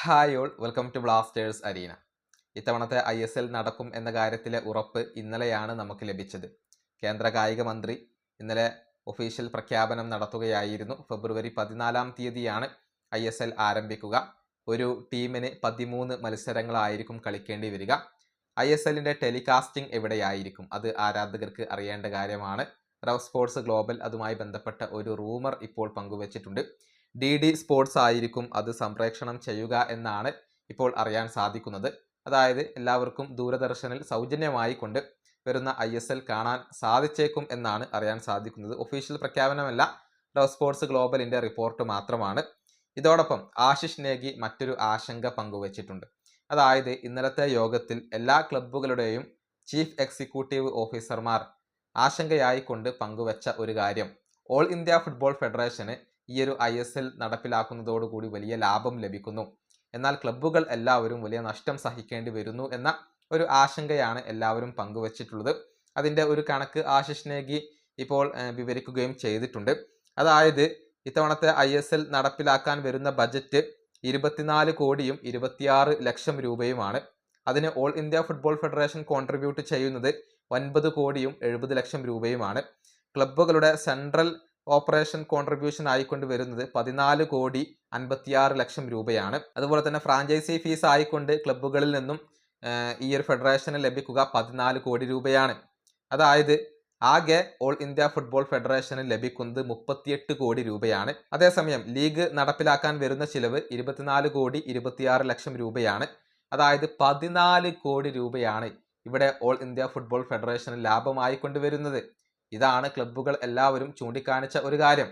Hi all, welcome to Blasters arena. ഇത്തവണത്തെ ISL നടക്കും എന്ന കാര്യത്തിലെ ഉറപ്പ് ഇന്നലെയാണ് നമുക്ക് ലഭിച്ചത്. കേന്ദ്ര കായിക മന്ത്രി ഇന്നലെ ഒഫീഷ്യൽ പ്രഖ്യാപനം നടത്തുകയായിരുന്നു. ഫെബ്രുവരി 14-ാം തീയതിയാണ് ISL ആരംഭിക്കുക. ഒരു ടീമിന് 13 മത്സരങ്ങളായിരിക്കും കളിക്കേണ്ടി വരിക. ISLന്റെ ടെലികാസ്റ്റിംഗ് എവിടെയായിരിക്കും? അത് ആരാധകർക്ക് അറിയേണ്ട കാര്യമാണ്. റവ് സ്പോർട്സ് ഗ്ലോബൽ അതുമായി ബന്ധപ്പെട്ട ഒരു റൂമർ ഇപ്പോൾ പങ്കുവച്ചിട്ടുണ്ട്. DD സ്പോർട്സ് ആയിരിക്കും അത് സംപ്രേഷണം ചെയ്യുക എന്നാണ് ഇപ്പോൾ അറിയാൻ സാധിക്കുന്നത്. അതായത് എല്ലാവർക്കും ദൂരദർശനിൽ സൗജന്യമായി കൊണ്ട് വരുന്ന ISL കാണാൻ സാധിച്ചേക്കും എന്നാണ് അറിയാൻ സാധിക്കുന്നത്. ഒഫീഷ്യൽ പ്രഖ്യാപനമല്ല, റവ് സ്പോർട്സ് ഗ്ലോബലിന്റെ റിപ്പോർട്ട് മാത്രമാണ്. ഇതോടൊപ്പം ആശിഷ് നേഗി മറ്റൊരു ആശങ്ക പങ്കുവച്ചിട്ടുണ്ട്. അതായത് ഇന്നലത്തെ യോഗത്തിൽ എല്ലാ ക്ലബ്ബുകളുടെയും ചീഫ് എക്സിക്യൂട്ടീവ് ഓഫീസർമാർ ആശങ്കയായിക്കൊണ്ട് പങ്കുവച്ച ഒരു കാര്യം, ഓൾ ഇന്ത്യ ഫുട്ബോൾ ഫെഡറേഷന് ഈ ഒരു ISL നടപ്പിലാക്കുന്നതോടുകൂടി വലിയ ലാഭം ലഭിക്കുന്നു, എന്നാൽ ക്ലബ്ബുകൾ എല്ലാവരും വലിയ നഷ്ടം സഹിക്കേണ്ടി വരുന്നു എന്ന ഒരു ആശങ്കയാണ് എല്ലാവരും പങ്കുവച്ചിട്ടുള്ളത്. അതിൻ്റെ ഒരു കണക്ക് ആശിഷ് നേഗി ഇപ്പോൾ വിവരിക്കുകയും ചെയ്തിട്ടുണ്ട്. അതായത് ഇത്തവണത്തെ ISL നടപ്പിലാക്കാൻ വരുന്ന ബജറ്റ് 24 കോടിയും 26 ലക്ഷം രൂപയുമാണ്. അതിന് all India football federation contribute ചെയ്യുന്നത് 9 കോടിയും 70 ലക്ഷം രൂപയുമാണ്. ക്ലബ്ബുകളുടെ സെൻട്രൽ ഓപ്പറേഷൻ കോൺട്രിബ്യൂഷൻ ആയിക്കൊണ്ട് വരുന്നത് 14 കോടി 56 ലക്ഷം രൂപയാണ്. അതുപോലെ തന്നെ ഫ്രാഞ്ചൈസി ഫീസ് ആയിക്കൊണ്ട് ക്ലബ്ബുകളിൽ നിന്നും ഈ ഒരു ഫെഡറേഷന് ലഭിക്കുക 14 കോടി രൂപയാണ്. അതായത് ആകെ ഓൾ ഇന്ത്യ ഫുട്ബോൾ ഫെഡറേഷന് ലഭിക്കുന്നത് 38 കോടി രൂപയാണ്. അതേസമയം ലീഗ് നടപ്പിലാക്കാൻ വരുന്ന ചിലവ് 24 കോടി 26 ലക്ഷം രൂപയാണ്. അതായത് 14 കോടി രൂപയാണ് ഇവിടെ ഓൾ ഇന്ത്യ ഫുട്ബോൾ ഫെഡറേഷന് ലാഭമായി കൊണ്ടുവരുന്നത്. ഇതാണ് ക്ലബ്ബുകൾ എല്ലാവരും ചൂണ്ടിക്കാണിച്ച ഒരു കാര്യം.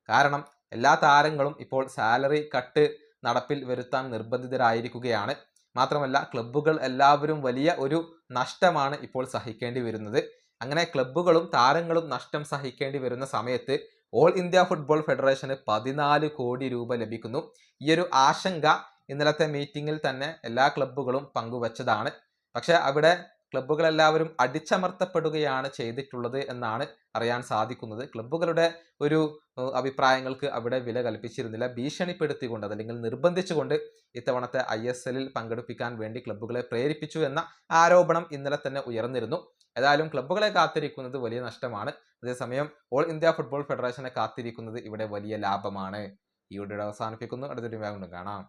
കാരണം എല്ലാ താരങ്ങളും ഇപ്പോൾ സാലറി കട്ട് നടപ്പിൽ വരുത്താൻ നിർബന്ധിതരായിരിക്കുകയാണ്. മാത്രമല്ല ക്ലബ്ബുകൾ എല്ലാവരും വലിയ ഒരു നഷ്ടമാണ് ഇപ്പോൾ സഹിക്കേണ്ടി വരുന്നത്. അങ്ങനെ ക്ലബ്ബുകളും താരങ്ങളും നഷ്ടം സഹിക്കേണ്ടി വരുന്ന സമയത്ത് ഓൾ ഇന്ത്യ ഫുട്ബോൾ ഫെഡറേഷന് 14 കോടി രൂപ ലഭിക്കുന്നു. ഈ ഒരു ആശങ്ക ഇന്നലത്തെ മീറ്റിംഗിൽ തന്നെ എല്ലാ ക്ലബ്ബുകളും പങ്കുവച്ചതാണ്. പക്ഷെ അവിടെ ക്ലബ്ബുകളെല്ലാവരും അടിച്ചമർത്തപ്പെടുകയാണ് ചെയ്തിട്ടുള്ളത് എന്നാണ് അറിയാൻ സാധിക്കുന്നത്. ക്ലബ്ബുകളുടെ ഒരു അഭിപ്രായങ്ങൾക്ക് അവിടെ വില കൽപ്പിച്ചിരുന്നില്ല. ഭീഷണിപ്പെടുത്തിക്കൊണ്ട് അതല്ലെങ്കിൽ നിർബന്ധിച്ചുകൊണ്ട് ഇത്തവണത്തെ ISLൽ പങ്കെടുപ്പിക്കാൻ വേണ്ടി ക്ലബ്ബുകളെ പ്രേരിപ്പിച്ചു എന്ന ആരോപണം ഇന്നലെ തന്നെ ഉയർന്നിരുന്നു. ഏതായാലും ക്ലബ്ബുകളെ കാത്തിരിക്കുന്നത് വലിയ നഷ്ടമാണ്. അതേസമയം ഓൾ ഇന്ത്യ ഫുട്ബോൾ ഫെഡറേഷനെ കാത്തിരിക്കുന്നത് ഇവിടെ വലിയ ലാഭമാണ്. ഈ വീഡിയോ അവസാനിപ്പിക്കുന്നു. അടുത്തൊരു വീഡിയോ കാണാം.